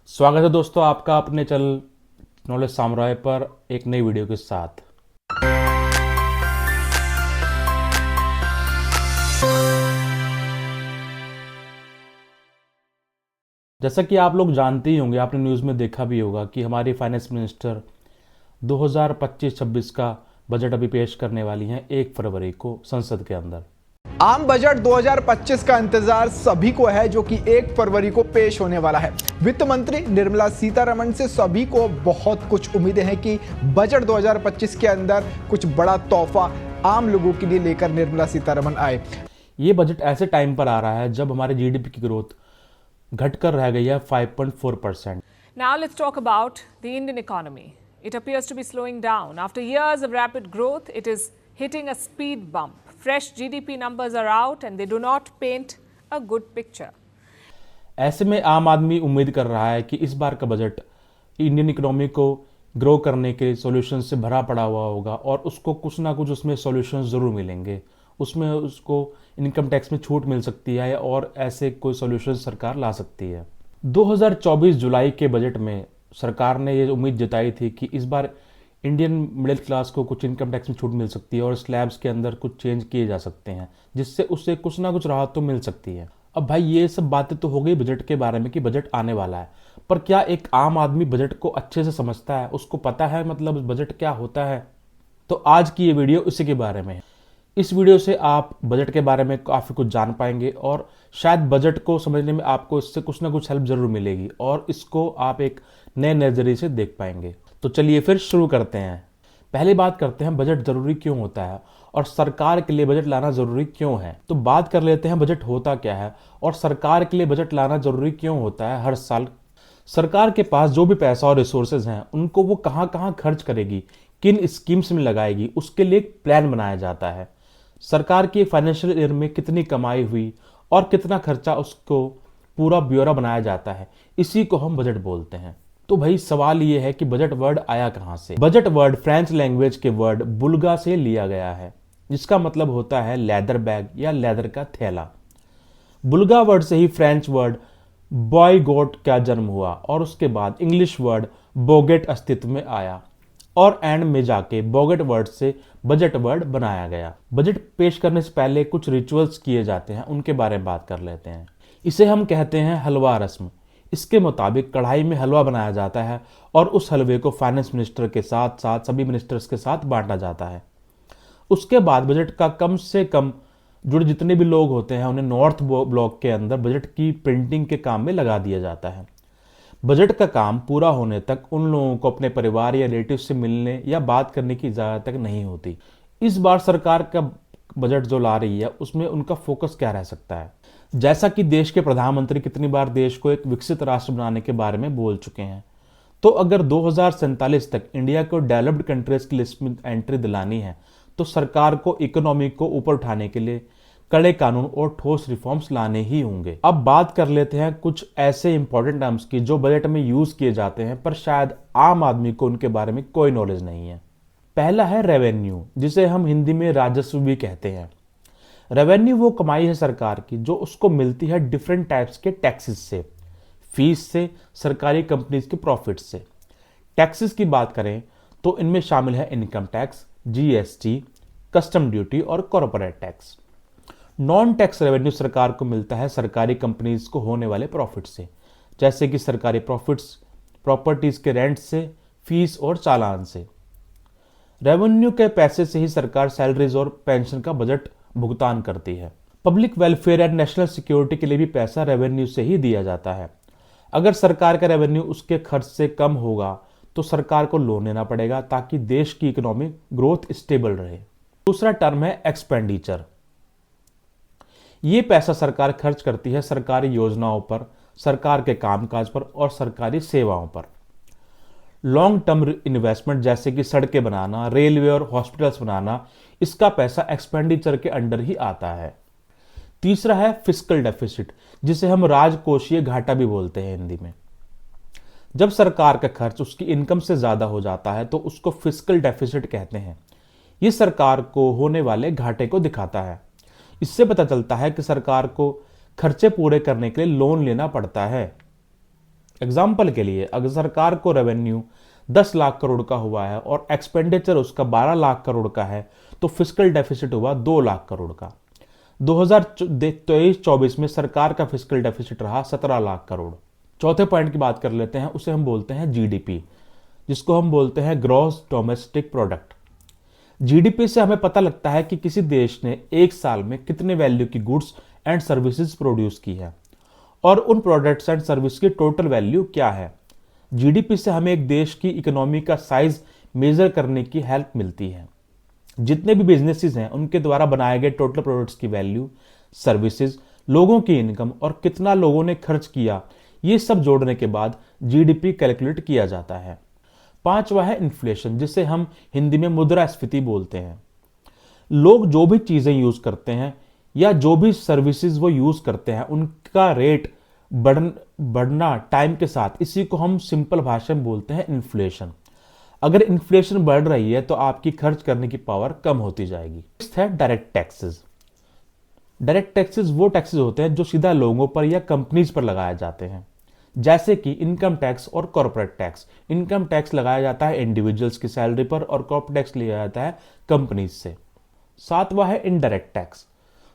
स्वागत है दोस्तों आपका अपने चैनल नॉलेज साम्राज्य पर एक नई वीडियो के साथ। जैसा कि आप लोग जानते ही होंगे, आपने न्यूज़ में देखा भी होगा कि हमारी फाइनेंस मिनिस्टर 2025-26 का बजट अभी पेश करने वाली हैं 1 फरवरी को संसद के अंदर। आम बजट 2025 का इंतजार सभी को है, जो कि 1 फरवरी को पेश होने वाला है। वित्त मंत्री निर्मला सीतारमण से सभी को बहुत कुछ उम्मीदें हैं कि बजट 2025 के अंदर कुछ बड़ा तोहफा आम लोगों के लिए लेकर निर्मला सीतारमण आए। ये बजट ऐसे टाइम पर आ रहा है जब हमारे जीडीपी की ग्रोथ घटकर रह गई है 5.4%। Now let's talk about the Indian economy. It appears to be slowing down. After years of rapid growth, it is hitting a speed bump. Fresh GDP numbers are out and they do not paint a good picture. ऐसे में आम आदमी उम्मीद कर रहा है कि इस बार का बजट इंडियन इकोनॉमी को ग्रो करने के सॉल्यूशन से भरा पड़ा हुआ होगा और उसको कुछ ना कुछ उसमें सॉल्यूशन ज़रूर मिलेंगे। उसमें उसको इनकम टैक्स में छूट मिल सकती है और ऐसे कोई सॉल्यूशन सरकार ला सकती है। 2024 जुलाई के बजट में सरकार ने ये उम्मीद जताई थी कि इस बार इंडियन मिडिल क्लास को कुछ इनकम टैक्स में छूट मिल सकती है और स्लैब्स के अंदर कुछ चेंज किए जा सकते हैं, जिससे उससे कुछ ना कुछ राहत तो मिल सकती है। अब भाई ये सब बातें तो हो गई बजट के बारे में कि बजट आने वाला है, पर क्या एक आम आदमी बजट को अच्छे से समझता है, उसको पता है मतलब बजट क्या होता है? तो आज की ये वीडियो इसी के बारे में है। इस वीडियो से आप बजट के बारे में काफ़ी कुछ जान पाएंगे और शायद बजट को समझने में आपको इससे कुछ ना कुछ हेल्प ज़रूर मिलेगी और इसको आप एक नए नज़रिए से देख पाएंगे। तो चलिए फिर शुरू करते हैं। पहली बात करते हैं बजट ज़रूरी क्यों होता है और सरकार के लिए बजट लाना ज़रूरी क्यों है। तो बात कर लेते हैं बजट होता क्या है और सरकार के लिए बजट लाना ज़रूरी क्यों होता है। हर साल सरकार के पास जो भी पैसा और रिसोर्सेज हैं उनको वो कहाँ कहाँ खर्च करेगी, किन स्कीम्स में लगाएगी, उसके लिए एक प्लान बनाया जाता है। सरकार की फाइनेंशियल ईयर में कितनी कमाई हुई और कितना खर्चा, उसको पूरा ब्यौरा बनाया जाता है। इसी को हम बजट बोलते हैं। तो भाई सवाल ये है कि बजट वर्ड आया कहाँ से। बजट वर्ड फ्रेंच लैंग्वेज के वर्ड बुल्गा से लिया गया है, जिसका मतलब होता है लेदर बैग या लेदर का थैला। बुल्गा वर्ड से ही फ्रेंच वर्ड बॉय गोट का जन्म हुआ और उसके बाद इंग्लिश वर्ड बोगेट अस्तित्व में आया और एंड में जाके बोगेट वर्ड से बजट वर्ड बनाया गया। बजट पेश करने से पहले कुछ रिचुअल्स किए जाते हैं, उनके बारे में बात कर लेते हैं। इसे हम कहते हैं हलवा रस्म। इसके मुताबिक कढ़ाई में हलवा बनाया जाता है और उस हलवे को फाइनेंस मिनिस्टर के साथ साथ सभी मिनिस्टर्स के साथ बांटा जाता है। उसके बाद बजट का कम से कम जुड़े जितने भी लोग होते हैं उन्हें नॉर्थ ब्लॉक के अंदर बजट की प्रिंटिंग के काम में लगा दिया जाता है। बजट का काम पूरा होने तक उन लोगों को अपने परिवार या रिलेटिव से मिलने या बात करने की इजाज़त तक नहीं होती। इस बार सरकार का बजट जो ला रही है उसमें उनका फोकस क्या रह सकता है। जैसा कि देश के प्रधानमंत्री कितनी बार देश को एक विकसित राष्ट्र बनाने के बारे में बोल चुके हैं, तो अगर 2047 तक इंडिया को डेवलप्ड कंट्रीज की लिस्ट में एंट्री दिलानी है तो सरकार को इकोनॉमी को ऊपर उठाने के लिए कड़े कानून और ठोस रिफॉर्म्स लाने ही होंगे। अब बात कर लेते हैं कुछ ऐसे इंपॉर्टेंट टर्म्स की जो बजट में यूज किए जाते हैं पर शायद आम आदमी को उनके बारे में कोई नॉलेज नहीं है। पहला है रेवेन्यू, जिसे हम हिंदी में राजस्व भी कहते हैं। रेवेन्यू वो कमाई है सरकार की जो उसको मिलती है डिफरेंट टाइप्स के टैक्सेस से, फीस से, सरकारी कंपनीज के प्रॉफिट से। टैक्सेस की बात करें तो इनमें शामिल है income tax, GST, custom duty और corporate tax. Non tax revenue सरकार को मिलता है सरकारी कंपनीज को होने वाले प्रॉफिट से, जैसे कि सरकारी प्रॉफिट्स, प्रॉपर्टीज के रेंट से, फीस और चालान से। रेवेन्यू के पैसे से ही सरकार सैलरीज और पेंशन का बजट भुगतान करती है। Public welfare and national security के लिए भी पैसा रेवेन्यू से ही दिया जाता है। अगर सरकार का रेवेन्यू उसके खर्च से कम होगा तो सरकार को लोन लेना पड़ेगा ताकि देश की इकोनॉमिक ग्रोथ स्टेबल रहे। दूसरा टर्म है एक्सपेंडिचर। ये पैसा सरकार खर्च करती है सरकारी योजनाओं पर, सरकार के कामकाज पर और सरकारी सेवाओं पर। लॉन्ग टर्म इन्वेस्टमेंट जैसे कि सड़कें बनाना, रेलवे और हॉस्पिटल्स बनाना, इसका पैसा एक्सपेंडिचर के अंडर ही आता है। तीसरा है फिस्कल डेफिसिट, जिसे हम राजकोषीय घाटा भी बोलते हैं हिंदी में। जब सरकार का खर्च उसकी इनकम से ज्यादा हो जाता है तो उसको फिस्कल डेफिसिट कहते हैं। ये सरकार को होने वाले घाटे को दिखाता है। इससे पता चलता है कि सरकार को खर्चे पूरे करने के लिए लोन लेना पड़ता है। एग्जाम्पल के लिए अगर सरकार को रेवेन्यू 10 लाख करोड़ का हुआ है और एक्सपेंडिचर उसका 12 लाख करोड़ का है तो फिस्कल डेफिसिट हुआ 2 लाख करोड़ का। 2023-24 में सरकार का फिस्कल डेफिसिट रहा 17 लाख करोड़। चौथे पॉइंट की बात कर लेते हैं, उसे हम बोलते हैं जीडीपी, जिसको हम बोलते हैं ग्रॉस डोमेस्टिक प्रोडक्ट। जीडीपी से हमें पता लगता है कि किसी देश ने एक साल में कितने वैल्यू की गुड्स एंड सर्विसेज प्रोड्यूस की है और उन प्रोडक्ट्स एंड सर्विस की टोटल वैल्यू क्या है। जीडीपी से हमें एक देश की इकोनॉमी का साइज मेजर करने की हेल्प मिलती है। जितने भी बिजनेसेस हैं उनके द्वारा बनाए गए टोटल प्रोडक्ट्स की वैल्यू, सर्विसेज, लोगों की इनकम और कितना लोगों ने खर्च किया, ये सब जोड़ने के बाद जीडीपी कैलकुलेट किया जाता है। पांचवा है इन्फ्लेशन, जिसे हम हिंदी में मुद्रास्फीति बोलते हैं। लोग जो भी चीजें यूज करते हैं या जो भी सर्विसेज वो यूज करते हैं उनका रेट बढ़ना टाइम के साथ, इसी को हम सिंपल भाषा में बोलते हैं इन्फ्लेशन। अगर इन्फ्लेशन बढ़ रही है तो आपकी खर्च करने की पावर कम होती जाएगी। नेक्स्ट है डायरेक्ट टैक्सेस। डायरेक्ट टैक्सेस वो टैक्सेस होते हैं जो सीधा लोगों पर या कंपनीज पर लगाए जाते हैं, जैसे कि इनकम टैक्स और कॉर्पोरेट टैक्स। इनकम टैक्स लगाया जाता है इंडिविजुअल्स की सैलरी पर और कॉर्पोरेट टैक्स लिया जाता है कंपनीज से। सातवां है इनडायरेक्ट टैक्स,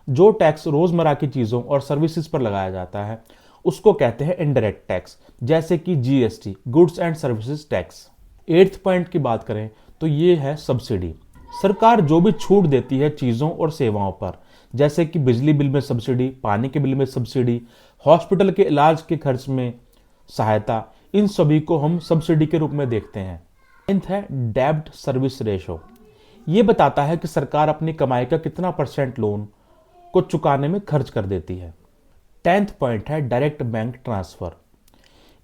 जो टैक्स रोजमर्रा की चीजों और सर्विसेज पर लगाया जाता है उसको कहते हैं इनडायरेक्ट टैक्स, जैसे कि GST, goods and services tax. 8th point की बात करें तो ये है सब्सिडी। सरकार जो भी छूट देती है चीजों और सेवाओं पर, जैसे कि बिजली बिल में सब्सिडी, पानी के बिल में सब्सिडी, हॉस्पिटल के इलाज के खर्च में सहायता, इन सभी को हम सब्सिडी के रूप में देखते हैं। 9th है डेब्ट सर्विस रेशो। ये बताता है कि सरकार अपनी कमाई का कितना % लोन को चुकाने में खर्च कर देती है। 10th पॉइंट है डायरेक्ट बैंक ट्रांसफर।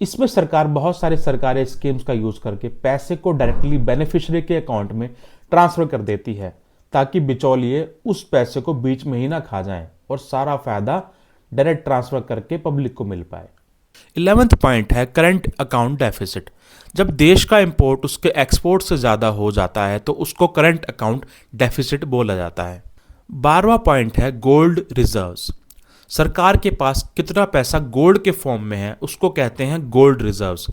इसमें सरकार बहुत सारे सरकारी स्कीम्स का यूज करके पैसे को डायरेक्टली बेनिफिशियरी के अकाउंट में ट्रांसफर कर देती है, ताकि बिचौलिए उस पैसे को बीच में ही ना खा जाएं और सारा फायदा डायरेक्ट ट्रांसफर करके पब्लिक को मिल पाए। 11th पॉइंट है करंट अकाउंट डेफिसिट। जब देश का इंपोर्ट उसके एक्सपोर्ट से ज़्यादा हो जाता है तो उसको करंट अकाउंट डेफिसिट बोला जाता है। 12वां पॉइंट है गोल्ड रिजर्व्स। सरकार के पास कितना पैसा गोल्ड के फॉर्म में है उसको कहते हैं गोल्ड रिजर्व्स।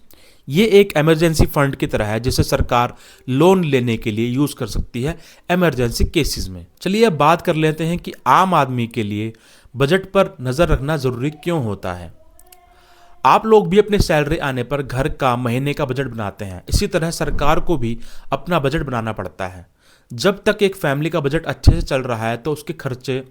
ये एक इमरजेंसी फंड की तरह है जिसे सरकार लोन लेने के लिए यूज कर सकती है इमरजेंसी केसेस में। चलिए अब बात कर लेते हैं कि आम आदमी के लिए बजट पर नजर रखना जरूरी क्यों होता है। आप लोग भी अपने सैलरी आने पर घर का, महीने का बजट बनाते हैं, इसी तरह सरकार को भी अपना बजट बनाना पड़ता है। जब तक एक फैमिली का बजट अच्छे से चल रहा है तो उसके खर्चे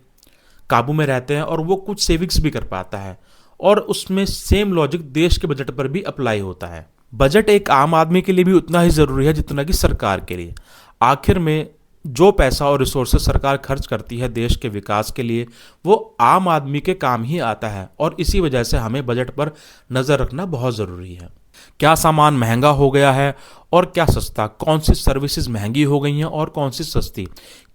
काबू में रहते हैं और वो कुछ सेविंग्स भी कर पाता है, और उसमें सेम लॉजिक देश के बजट पर भी अप्लाई होता है। बजट एक आम आदमी के लिए भी उतना ही जरूरी है जितना कि सरकार के लिए। आखिर में जो पैसा और रिसोर्सेज सरकार खर्च करती है देश के विकास के लिए, वो आम आदमी के काम ही आता है, और इसी वजह से हमें बजट पर नजर रखना बहुत जरूरी है। क्या सामान महंगा हो गया है और क्या सस्ता, कौन सी सर्विसेज महंगी हो गई हैं और कौन सी सस्ती,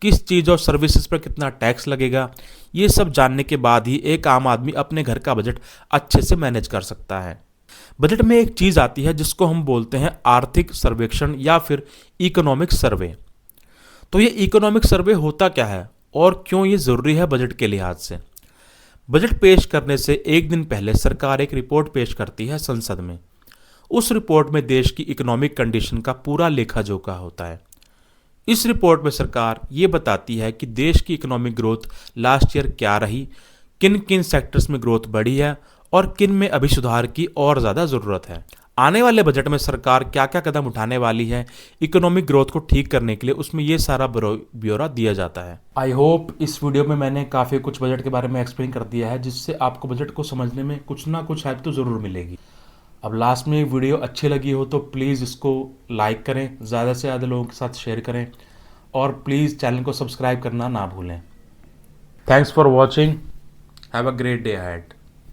किस चीज़ और सर्विसेज पर कितना टैक्स लगेगा, ये सब जानने के बाद ही एक आम आदमी अपने घर का बजट अच्छे से मैनेज कर सकता है। बजट में एक चीज़ आती है जिसको हम बोलते हैं आर्थिक सर्वेक्षण या फिर इकोनॉमिक सर्वे। तो ये इकोनॉमिक सर्वे होता क्या है और क्यों ये ज़रूरी है बजट के लिहाज से। बजट पेश करने से एक दिन पहले सरकार एक रिपोर्ट पेश करती है संसद में। उस रिपोर्ट में देश की इकोनॉमिक कंडीशन का पूरा लेखा जोखा होता है। इस रिपोर्ट में सरकार ये बताती है कि देश की इकोनॉमिक ग्रोथ लास्ट ईयर क्या रही, किन किन सेक्टर्स में ग्रोथ बढ़ी है और किन में अभी सुधार की और ज़्यादा ज़रूरत है। आने वाले बजट में सरकार क्या क्या कदम उठाने वाली है इकोनॉमिक ग्रोथ को ठीक करने के लिए, उसमें ये सारा ब्यौरा दिया जाता है। आई होप इस वीडियो में मैंने काफ़ी कुछ बजट के बारे में एक्सप्लेन कर दिया है, जिससे आपको बजट को समझने में कुछ ना कुछ हेल्प तो ज़रूर मिलेगी। अब लास्ट में वीडियो अच्छी लगी हो तो प्लीज़ इसको लाइक करें, ज़्यादा से ज़्यादा लोगों के साथ शेयर करें, और प्लीज़ चैनल को सब्सक्राइब करना ना भूलें। Thanks for watching, have a great day ahead.